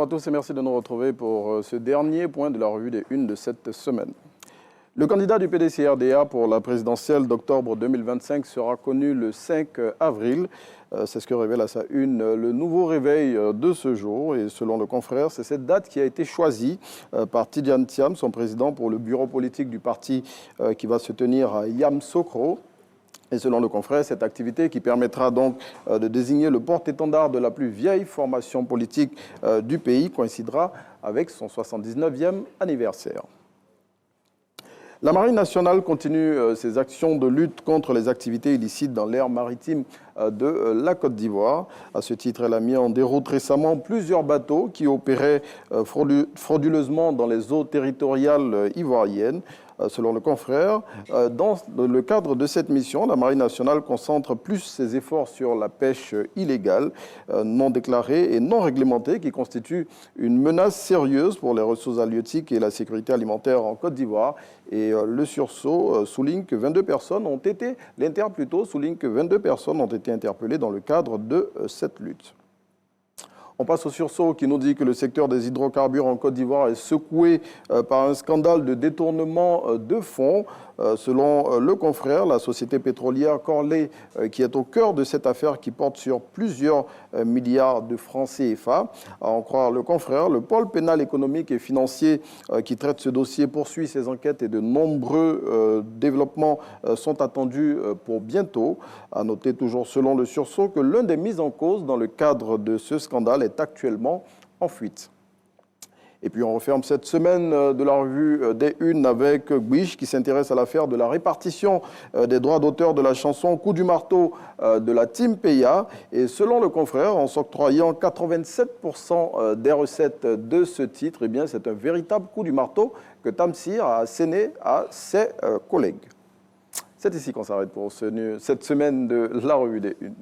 à tous et merci de nous retrouver pour ce dernier point de la revue des unes de cette semaine. Le candidat du PDC-RDA pour la présidentielle d'octobre 2025 sera connu le 5 avril. C'est ce que révèle à sa une le nouveau réveil de ce jour. Et selon le confrère, c'est cette date qui a été choisie par Tidjane Thiam, son président pour le bureau politique du parti qui va se tenir à Yamoussoukro. Et selon le confrère, cette activité qui permettra donc de désigner le porte-étendard de la plus vieille formation politique du pays coïncidera avec son 79e anniversaire. La Marine nationale continue ses actions de lutte contre les activités illicites dans l'aire maritime de la Côte d'Ivoire. À ce titre, elle a mis en déroute récemment plusieurs bateaux qui opéraient frauduleusement dans les eaux territoriales ivoiriennes. Selon le confrère, dans le cadre de cette mission, la Marine nationale concentre plus ses efforts sur la pêche illégale, non déclarée et non réglementée, qui constitue une menace sérieuse pour les ressources halieutiques et la sécurité alimentaire en Côte d'Ivoire. Et le sursaut souligne que 22 personnes ont été, l'Inter plutôt souligne que 22 personnes ont été interpellées dans le cadre de cette lutte. On passe au sursaut qui nous dit que le secteur des hydrocarbures en Côte d'Ivoire est secoué par un scandale de détournement de fonds. Selon le confrère, la société pétrolière Corley, qui est au cœur de cette affaire qui porte sur plusieurs milliards de francs CFA. À en croire le confrère, le pôle pénal économique et financier qui traite ce dossier poursuit ses enquêtes et de nombreux développements sont attendus pour bientôt. À noter toujours selon le sursaut que l'un des mis en cause dans le cadre de ce scandale est actuellement en fuite. Et puis on referme cette semaine de la revue des Unes avec Gbish qui s'intéresse à l'affaire de la répartition des droits d'auteur de la chanson Coup du marteau de la Team Peya. Et selon le confrère, en s'octroyant 87% des recettes de ce titre, eh bien c'est un véritable coup du marteau que Tamsir a asséné à ses collègues. C'est ici qu'on s'arrête pour cette semaine de la revue des Unes.